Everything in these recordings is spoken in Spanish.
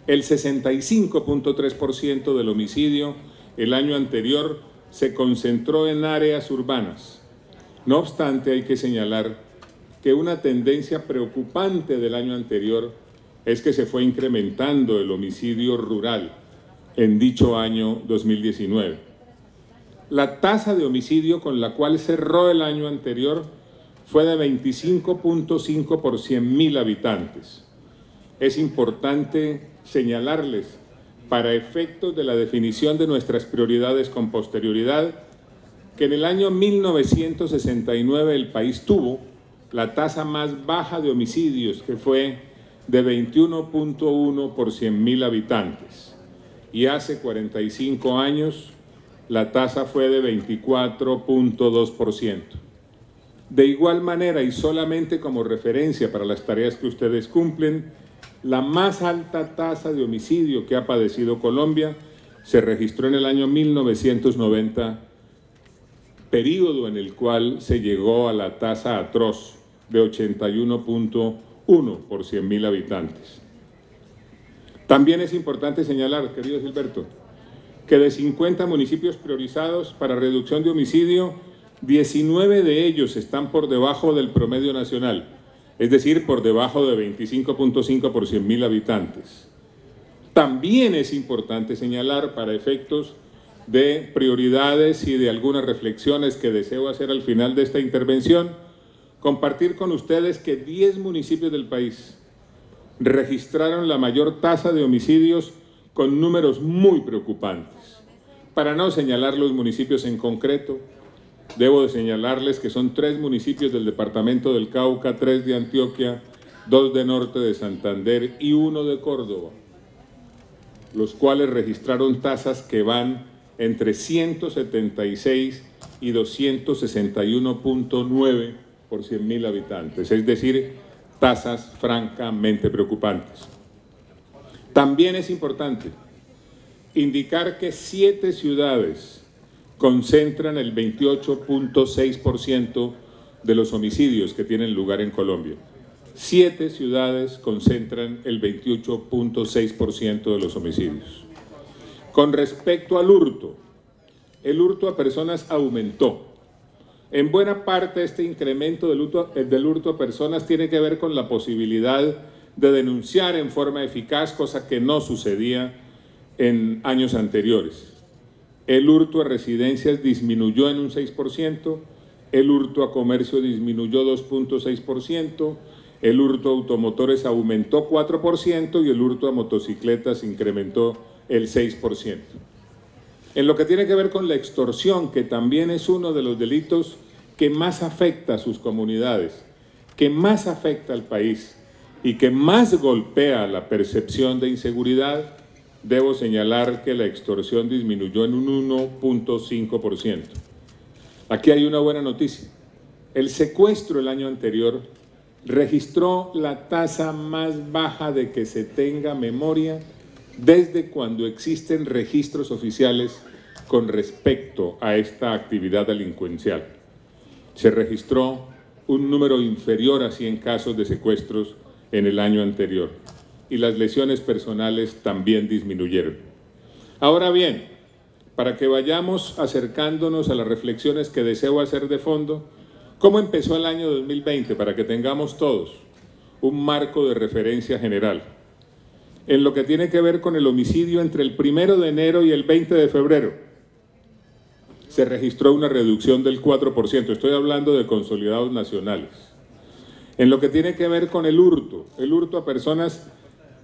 El 65.3% del homicidio el año anterior se concentró en áreas urbanas. No obstante, hay que señalar que una tendencia preocupante del año anterior es que se fue incrementando el homicidio rural en dicho año 2019. La tasa de homicidio con la cual cerró el año anterior fue de 25.5 por 100.000 habitantes. Es importante señalarles, para efectos de la definición de nuestras prioridades con posterioridad, que en el año 1969 el país tuvo la tasa más baja de homicidios, que fue de 21.1 por 100.000 habitantes. Y hace 45 años la tasa fue de 24.2%. De igual manera, y solamente como referencia para las tareas que ustedes cumplen, la más alta tasa de homicidio que ha padecido Colombia se registró en el año 1990, periodo en el cual se llegó a la tasa atroz de 81.1 por 100.000 habitantes. También es importante señalar, querido Gilberto, que de 50 municipios priorizados para reducción de homicidio, 19 de ellos están por debajo del promedio nacional, es decir, por debajo de 25.5 por 100.000 habitantes. También es importante señalar, para efectos de prioridades y de algunas reflexiones que deseo hacer al final de esta intervención, compartir con ustedes que 10 municipios del país registraron la mayor tasa de homicidios con números muy preocupantes. Para no señalar los municipios en concreto, debo de señalarles que son 3 municipios del departamento del Cauca, 3 de Antioquia, 2 de Norte de Santander y 1 de Córdoba, los cuales registraron tasas que van entre 176 y 261.9 por 100.000 habitantes, es decir, tasas francamente preocupantes. También es importante indicar que 7 ciudades concentran el 28.6% de los homicidios que tienen lugar en Colombia. 7 ciudades concentran el 28.6% de los homicidios. Con respecto al hurto, el hurto a personas aumentó. En buena parte este incremento del hurto a personas tiene que ver con la posibilidad de denunciar en forma eficaz, cosa que no sucedía en años anteriores. El hurto a residencias disminuyó en un 6%, el hurto a comercio disminuyó 2.6%, el hurto a automotores aumentó 4% y el hurto a motocicletas incrementó el 6%. En lo que tiene que ver con la extorsión, que también es uno de los delitos que más afecta a sus comunidades, que más afecta al país y que más golpea la percepción de inseguridad, debo señalar que la extorsión disminuyó en un 1.5%. Aquí hay una buena noticia. El secuestro el año anterior registró la tasa más baja de que se tenga memoria desde cuando existen registros oficiales con respecto a esta actividad delincuencial. Se registró un número inferior a 100 casos de secuestros en el año anterior y las lesiones personales también disminuyeron. Ahora bien, para que vayamos acercándonos a las reflexiones que deseo hacer de fondo, ¿cómo empezó el año 2020? Para que tengamos todos un marco de referencia general. En lo que tiene que ver con el homicidio, entre el 1 de enero y el 20 de febrero, se registró una reducción del 4%. Estoy hablando de consolidados nacionales. En lo que tiene que ver con el hurto a personas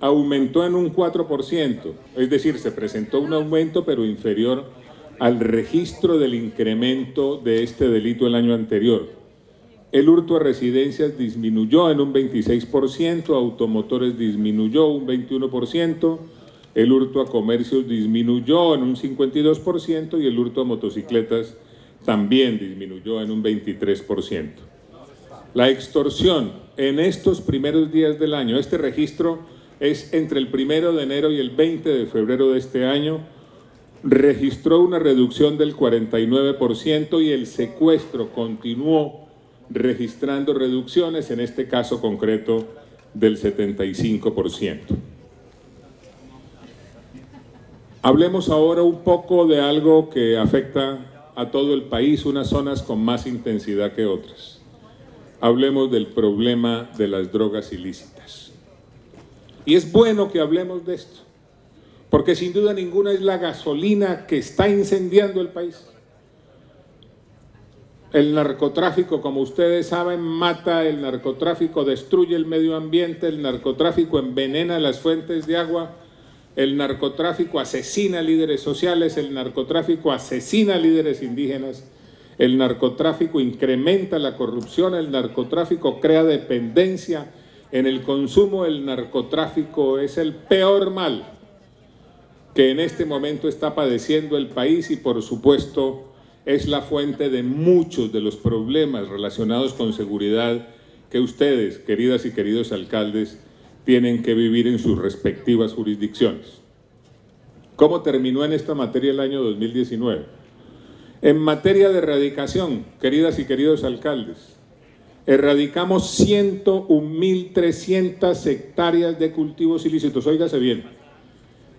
aumentó en un 4%, es decir, se presentó un aumento pero inferior al registro del incremento de este delito el año anterior. El hurto a residencias disminuyó en un 26%, a automotores disminuyó un 21%, el hurto a comercios disminuyó en un 52% y el hurto a motocicletas también disminuyó en un 23%. La extorsión en estos primeros días del año, este registro es entre el 1 de enero y el 20 de febrero de este año, registró una reducción del 49% y el secuestro continuó registrando reducciones, en este caso concreto del 75%. Hablemos ahora un poco de algo que afecta a todo el país, unas zonas con más intensidad que otras. Hablemos del problema de las drogas ilícitas. Y es bueno que hablemos de esto, porque sin duda ninguna es la gasolina que está incendiando el país. El narcotráfico, como ustedes saben, mata, el narcotráfico destruye el medio ambiente, el narcotráfico envenena las fuentes de agua, el narcotráfico asesina líderes sociales, el narcotráfico asesina líderes indígenas, el narcotráfico incrementa la corrupción, el narcotráfico crea dependencia en el consumo, el narcotráfico es el peor mal que en este momento está padeciendo el país y por supuesto es la fuente de muchos de los problemas relacionados con seguridad que ustedes, queridas y queridos alcaldes, tienen que vivir en sus respectivas jurisdicciones. ¿Cómo terminó en esta materia el año 2019? En materia de erradicación, queridas y queridos alcaldes, erradicamos 101.300 hectáreas de cultivos ilícitos. Óigase bien,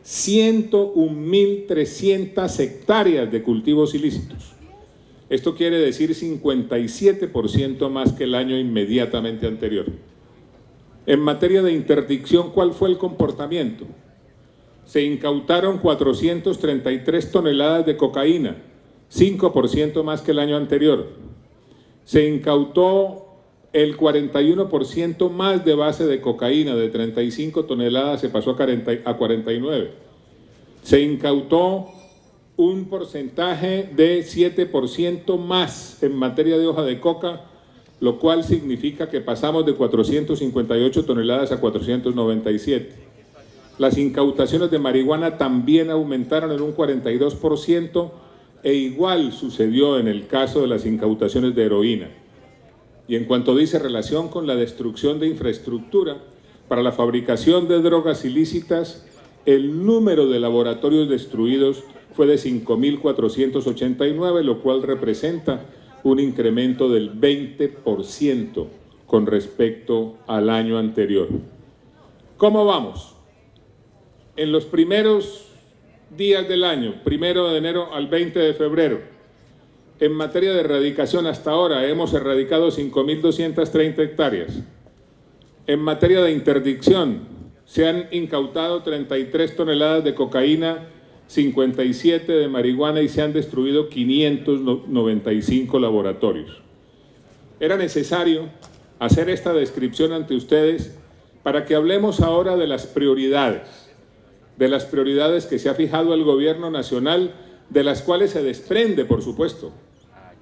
101.300 hectáreas de cultivos ilícitos. Esto quiere decir 57% más que el año inmediatamente anterior. En materia de interdicción, ¿cuál fue el comportamiento? Se incautaron 433 toneladas de cocaína, 5% más que el año anterior. Se incautó el 41% más de base de cocaína, de 35 toneladas se pasó a 49. Se incautó un porcentaje de 7% más en materia de hoja de coca, lo cual significa que pasamos de 458 toneladas a 497. Las incautaciones de marihuana también aumentaron en un 42% e igual sucedió en el caso de las incautaciones de heroína. Y en cuanto dice relación con la destrucción de infraestructura para la fabricación de drogas ilícitas, el número de laboratorios destruidos fue de 5.489, lo cual representa un incremento del 20% con respecto al año anterior. ¿Cómo vamos? En los primeros días del año, 1 de enero al 20 de febrero, en materia de erradicación hasta ahora hemos erradicado 5.230 hectáreas. En materia de interdicción se han incautado 33 toneladas de cocaína, 57 de marihuana y se han destruido 595 laboratorios. Era necesario hacer esta descripción ante ustedes para que hablemos ahora de las prioridades que se ha fijado el gobierno nacional, de las cuales se desprende, por supuesto,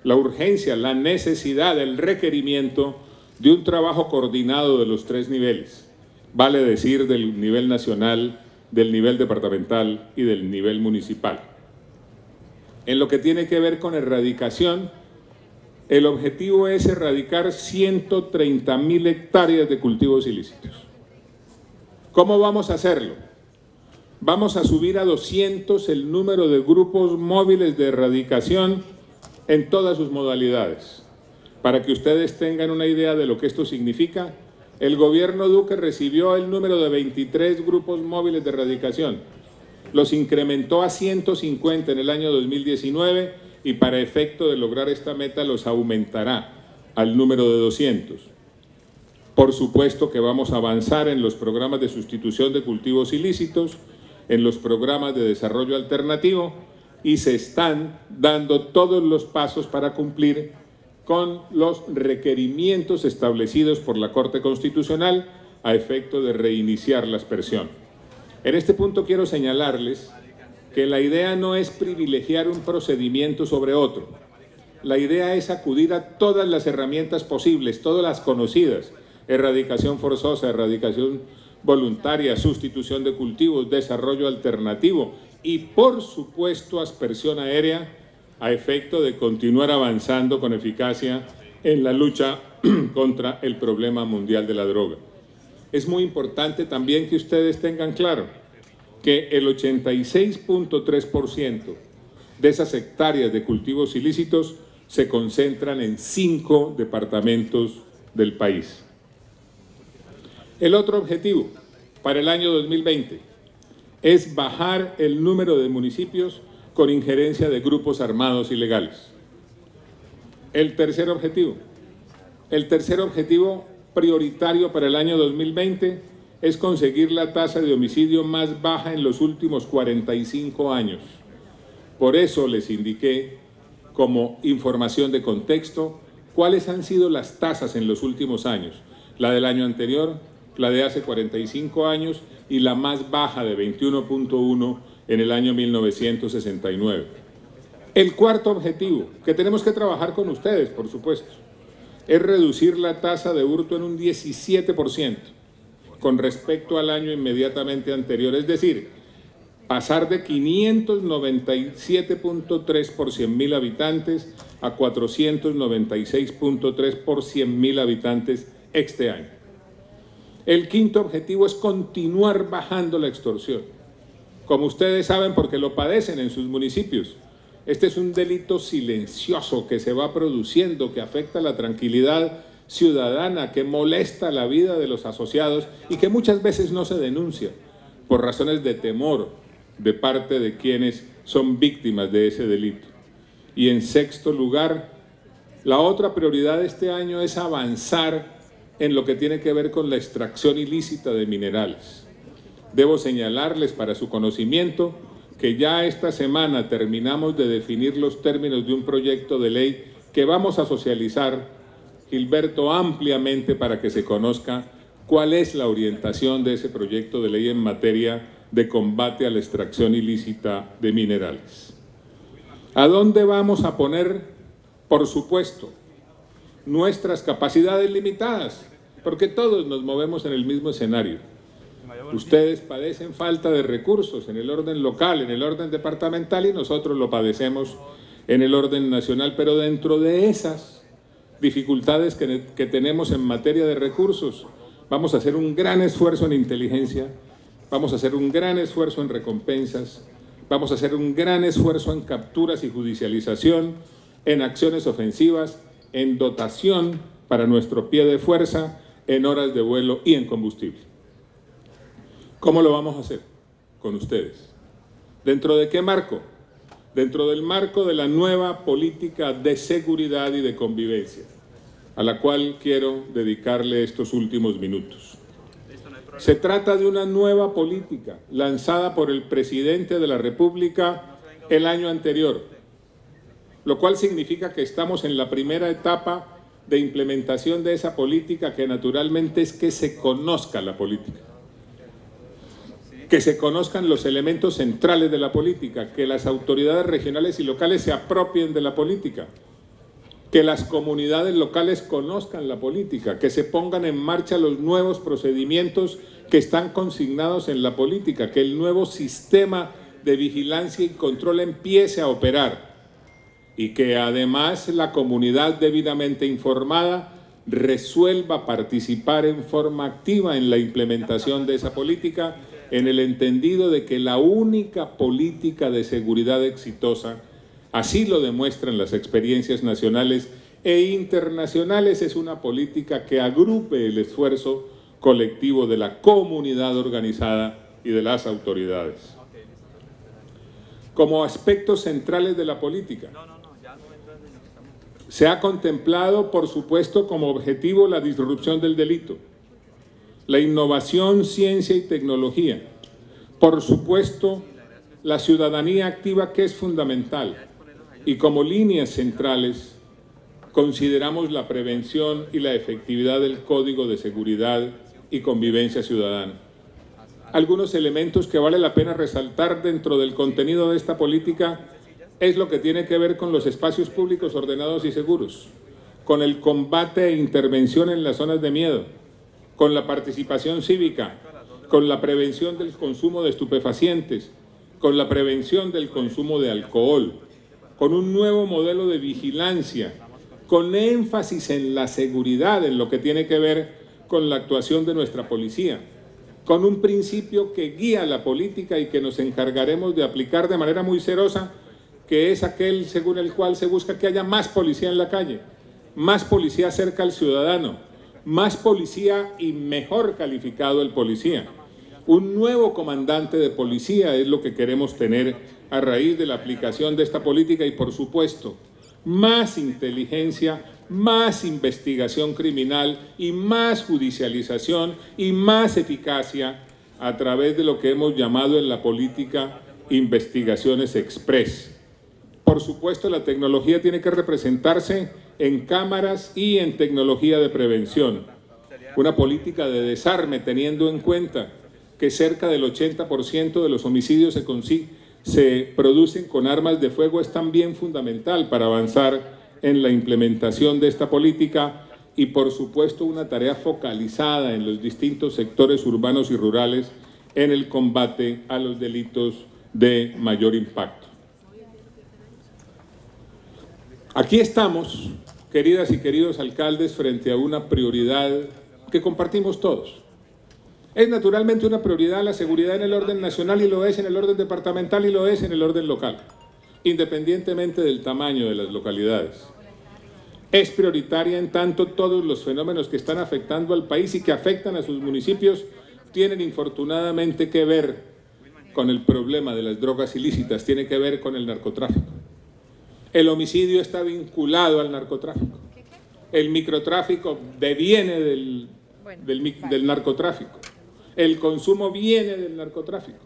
la urgencia, la necesidad, el requerimiento de un trabajo coordinado de los tres niveles, vale decir del nivel nacional, del nivel departamental y del nivel municipal. En lo que tiene que ver con erradicación, el objetivo es erradicar 130.000 hectáreas de cultivos ilícitos. ¿Cómo vamos a hacerlo? Vamos a subir a 200 el número de grupos móviles de erradicación en todas sus modalidades. Para que ustedes tengan una idea de lo que esto significa, el gobierno Duque recibió el número de 23 grupos móviles de erradicación. Los incrementó a 150 en el año 2019 y para efecto de lograr esta meta los aumentará al número de 200. Por supuesto que vamos a avanzar en los programas de sustitución de cultivos ilícitos, en los programas de desarrollo alternativo y se están dando todos los pasos para cumplir con los requerimientos establecidos por la Corte Constitucional a efecto de reiniciar la aspersión. En este punto quiero señalarles que la idea no es privilegiar un procedimiento sobre otro. La idea es acudir a todas las herramientas posibles, todas las conocidas: erradicación forzosa, erradicación voluntaria, sustitución de cultivos, desarrollo alternativo y, por supuesto, aspersión aérea, a efecto de continuar avanzando con eficacia en la lucha contra el problema mundial de la droga. Es muy importante también que ustedes tengan claro que el 86.3% de esas hectáreas de cultivos ilícitos se concentran en 5 departamentos del país. El otro objetivo para el año 2020 es bajar el número de municipios con injerencia de grupos armados ilegales. El tercer objetivo prioritario para el año 2020 es conseguir la tasa de homicidio más baja en los últimos 45 años. Por eso les indiqué, como información de contexto, cuáles han sido las tasas en los últimos años, la del año anterior, la de hace 45 años y la más baja de 21.1 en el año 1969. El cuarto objetivo, que tenemos que trabajar con ustedes, por supuesto, es reducir la tasa de hurto en un 17% con respecto al año inmediatamente anterior, es decir, pasar de 597.3 por 100.000 habitantes a 496.3 por 100.000 habitantes este año. El quinto objetivo es continuar bajando la extorsión. Como ustedes saben, porque lo padecen en sus municipios, este es un delito silencioso que se va produciendo, que afecta la tranquilidad ciudadana, que molesta la vida de los asociados y que muchas veces no se denuncia por razones de temor de parte de quienes son víctimas de ese delito. Y en sexto lugar, la otra prioridad de este año es avanzar en lo que tiene que ver con la extracción ilícita de minerales. Debo señalarles para su conocimiento que ya esta semana terminamos de definir los términos de un proyecto de ley que vamos a socializar, Gilberto, ampliamente para que se conozca cuál es la orientación de ese proyecto de ley en materia de combate a la extracción ilícita de minerales. ¿A dónde vamos a poner, por supuesto, nuestras capacidades limitadas? Porque todos nos movemos en el mismo escenario. Ustedes padecen falta de recursos en el orden local, en el orden departamental, y nosotros lo padecemos en el orden nacional, pero dentro de esas dificultades que tenemos en materia de recursos, vamos a hacer un gran esfuerzo en inteligencia, vamos a hacer un gran esfuerzo en recompensas, vamos a hacer un gran esfuerzo en capturas y judicialización, en acciones ofensivas, en dotación para nuestro pie de fuerza, en horas de vuelo y en combustible. ¿Cómo lo vamos a hacer? Con ustedes. ¿Dentro de qué marco? Dentro del marco de la nueva política de seguridad y de convivencia, a la cual quiero dedicarle estos últimos minutos. Se trata de una nueva política lanzada por el presidente de la República el año anterior, lo cual significa que estamos en la primera etapa de implementación de esa política, que naturalmente es que se conozca la política, que se conozcan los elementos centrales de la política, que las autoridades regionales y locales se apropien de la política, que las comunidades locales conozcan la política, que se pongan en marcha los nuevos procedimientos que están consignados en la política, que el nuevo sistema de vigilancia y control empiece a operar y que además la comunidad debidamente informada resuelva participar en forma activa en la implementación de esa política, en el entendido de que la única política de seguridad exitosa, así lo demuestran las experiencias nacionales e internacionales, es una política que agrupe el esfuerzo colectivo de la comunidad organizada y de las autoridades. Como aspectos centrales de la política, se ha contemplado, por supuesto, como objetivo la disrupción del delito, la innovación, ciencia y tecnología, por supuesto, la ciudadanía activa, que es fundamental, y como líneas centrales consideramos la prevención y la efectividad del Código de Seguridad y Convivencia Ciudadana. Algunos elementos que vale la pena resaltar dentro del contenido de esta política es lo que tiene que ver con los espacios públicos ordenados y seguros, con el combate e intervención en las zonas de miedo, con la participación cívica, con la prevención del consumo de estupefacientes, con la prevención del consumo de alcohol, con un nuevo modelo de vigilancia, con énfasis en la seguridad, en lo que tiene que ver con la actuación de nuestra policía, con un principio que guía la política y que nos encargaremos de aplicar de manera muy cerosa, que es aquel según el cual se busca que haya más policía en la calle, más policía cerca al ciudadano, más policía y mejor calificado el policía. Un nuevo comandante de policía es lo que queremos tener a raíz de la aplicación de esta política y, por supuesto, más inteligencia, más investigación criminal y más judicialización y más eficacia a través de lo que hemos llamado en la política investigaciones express. Por supuesto, la tecnología tiene que representarse en cámaras y en tecnología de prevención. Una política de desarme teniendo en cuenta que cerca del 80% de los homicidios se producen con armas de fuego es también fundamental para avanzar en la implementación de esta política y, por supuesto, una tarea focalizada en los distintos sectores urbanos y rurales en el combate a los delitos de mayor impacto. Aquí estamos, queridas y queridos alcaldes, frente a una prioridad que compartimos todos. Es naturalmente una prioridad la seguridad en el orden nacional y lo es en el orden departamental y lo es en el orden local, independientemente del tamaño de las localidades. Es prioritaria en tanto todos los fenómenos que están afectando al país y que afectan a sus municipios tienen infortunadamente que ver con el problema de las drogas ilícitas, tiene que ver con el narcotráfico. El homicidio está vinculado al narcotráfico. El microtráfico deviene del narcotráfico. El consumo viene del narcotráfico.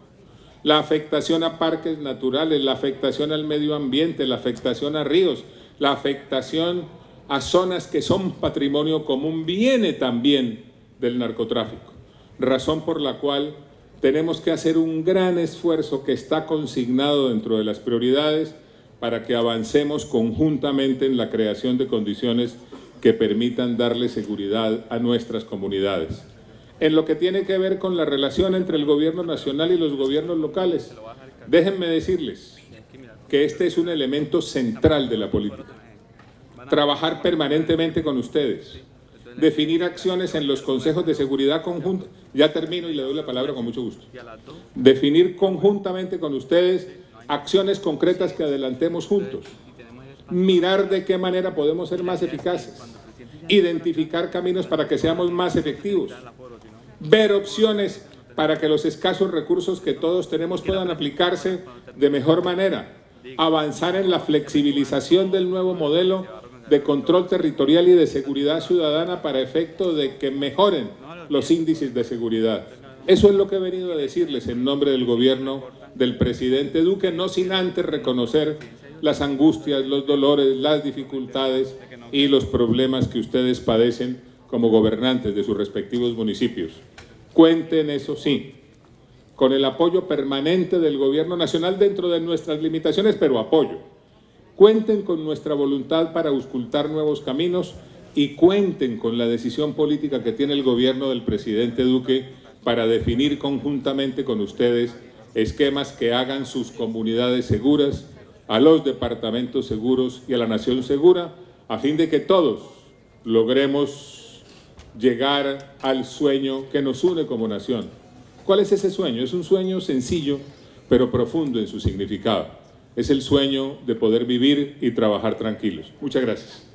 La afectación a parques naturales, la afectación al medio ambiente, la afectación a ríos, la afectación a zonas que son patrimonio común viene también del narcotráfico. Razón por la cual tenemos que hacer un gran esfuerzo que está consignado dentro de las prioridades para que avancemos conjuntamente en la creación de condiciones que permitan darle seguridad a nuestras comunidades. En lo que tiene que ver con la relación entre el gobierno nacional y los gobiernos locales, déjenme decirles que este es un elemento central de la política. Trabajar permanentemente con ustedes, definir acciones en los consejos de seguridad conjunta, ya termino y le doy la palabra con mucho gusto, definir conjuntamente con ustedes acciones concretas que adelantemos juntos, mirar de qué manera podemos ser más eficaces, identificar caminos para que seamos más efectivos, ver opciones para que los escasos recursos que todos tenemos puedan aplicarse de mejor manera, avanzar en la flexibilización del nuevo modelo de control territorial y de seguridad ciudadana para efecto de que mejoren los índices de seguridad. Eso es lo que he venido a decirles en nombre del gobierno del presidente Duque, no sin antes reconocer las angustias, los dolores, las dificultades y los problemas que ustedes padecen como gobernantes de sus respectivos municipios. Cuenten, eso sí, con el apoyo permanente del gobierno nacional dentro de nuestras limitaciones, pero apoyo. Cuenten con nuestra voluntad para auscultar nuevos caminos y cuenten con la decisión política que tiene el gobierno del presidente Duque para definir conjuntamente con ustedes esquemas que hagan sus comunidades seguras, a los departamentos seguros y a la nación segura, a fin de que todos logremos llegar al sueño que nos une como nación. ¿Cuál es ese sueño? Es un sueño sencillo, pero profundo en su significado. Es el sueño de poder vivir y trabajar tranquilos. Muchas gracias.